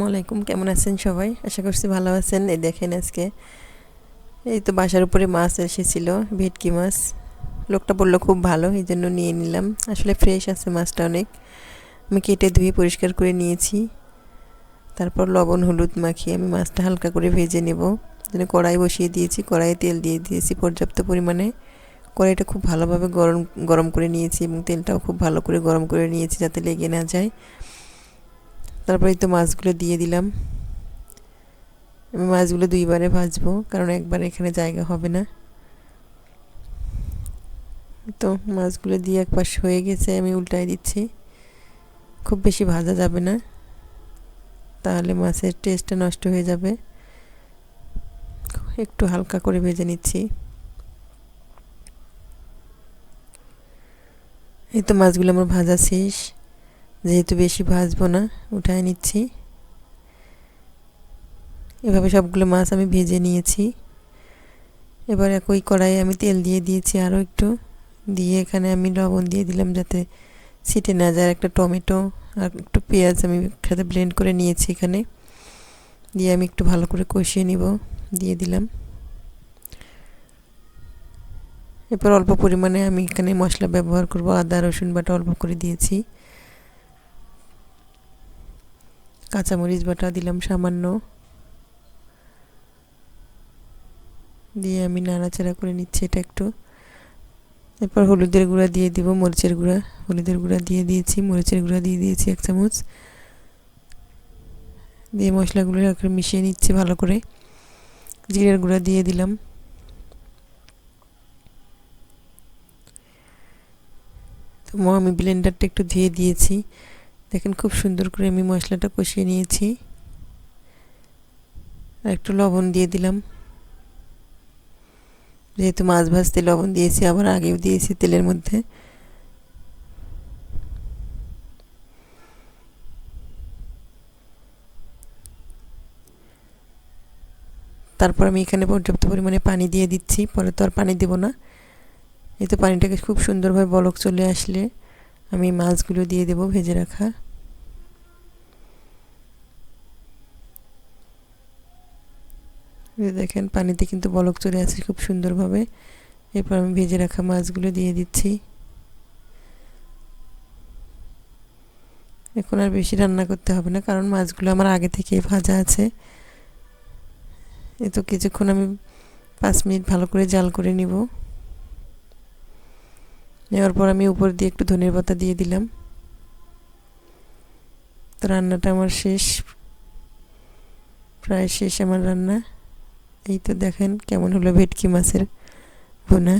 আলাইকুম, কেমন আছেন সবাই? আশা করছি ভালো আছেন। এই দেখেন আজকে এই তো বাসার উপরে মাছ এসেছিল, ভেটকি মাছ। লোকটা বললো খুব ভালো, এই জন্য নিয়ে নিলাম। আসলে ফ্রেশ আছে মাছটা অনেক। আমি কেটে ধুয়ে পরিষ্কার করে নিয়েছি। তারপর লবণ হলুদ মাখিয়ে আমি মাছটা হালকা করে ভেজে নেব। জন্য কড়াই বসিয়ে দিয়েছি, কড়াইয়ে তেল দিয়ে দিয়েছি পর্যাপ্ত পরিমাণে। কড়াইটা খুব ভালোভাবে গরম গরম করে নিয়েছি এবং তেলটাও খুব ভালো করে গরম করে নিয়েছি যাতে লেগে না যায়। তারপরে তো মাছগুলো দিয়ে দিলাম। আমি মাছগুলো দুইবারে ভাজবো, কারণ একবার এখানে জায়গা হবে না। তো মাছগুলো দিয়ে এক পাশ হয়ে গেছে, আমি উল্টাই দিচ্ছি। খুব বেশি ভাজা যাবে না, তাহলে মাছের টেস্টটা নষ্ট হয়ে যাবে। একটু হালকা করে ভেজে নিচ্ছি। এই তো মাছগুলো আমার ভাজা শেষ। যেহেতু বেশি ভাজবো না, উঠায় নিচ্ছি। এভাবে সবগুলো মাছ আমি ভেজে নিয়েছি। এবার একই কড়াইয়ে আমি তেল দিয়ে দিয়েছি আরও একটু। দিয়ে এখানে আমি লবণ দিয়ে দিলাম যাতে ছিটে না যায়। একটা টমেটো আর একটু পেঁয়াজ আমি সাথে ব্লেন্ড করে নিয়েছি এখানে। দিয়ে আমি একটু ভালো করে কষিয়ে নিব। দিয়ে দিলাম। এরপর অল্প পরিমাণে আমি এখানে মশলা ব্যবহার করব। আদা রসুন বাটা অল্প করে দিয়েছি। কাঁচামরিচ বাটা দিলাম সামান্য। দিয়ে আমি নাড়াচাড়া করে নিচ্ছি এটা একটু। এরপর হলুদের গুঁড়া দিয়ে দিব, মরিচের গুঁড়া। হলুদের গুঁড়া দিয়ে দিয়েছি, মরিচের গুঁড়া দিয়ে দিয়েছি 1 চামচ। দিয়ে মশলাগুলো একটু মিশিয়ে নিচ্ছি ভালো করে। জিরের গুঁড়া দিয়ে দিলাম। তো আমি ব্লেন্ডারটা একটু ধুয়ে দিয়েছি। দেখেন খুব সুন্দর করে আমি মশলাটা কষিয়ে নিয়েছি। আর একটু লবণ দিয়ে দিলাম, যেহেতু মাছ ভাজতে লবণ দিয়েছি, আবার আগেও দিয়েছি তেলের মধ্যে। তারপর আমি এখানে পর্যাপ্ত পরিমাণে পানি দিয়ে দিচ্ছি, পরে তো আর পানি দেব না। এই তো পানিটাকে খুব সুন্দরভাবে বলক চলে আসলে আমি মাছগুলো দিয়ে দেব ভেজে রাখা। দেখেন পানিতে কিন্তু বলক চলে আসছে খুব সুন্দরভাবে। এরপর আমি ভেজে রাখা মাছগুলো দিয়ে দিচ্ছি। এখন আর বেশি রান্না করতে হবে না, কারণ মাছগুলো আমার আগে থেকেই ভাজা আছে। এই তো কিছুক্ষণ আমি 5 মিনিট ভালো করে জাল করে নিব। নেওয়ার পর আমি উপর দিয়ে একটু ধনিয়ার পাতা দিয়ে দিলাম। তো রান্নাটা আমার শেষ, প্রায় শেষ আমার রান্না। এই তো দেখেন কেমন হলো ভেটকি মাছের ভুনা।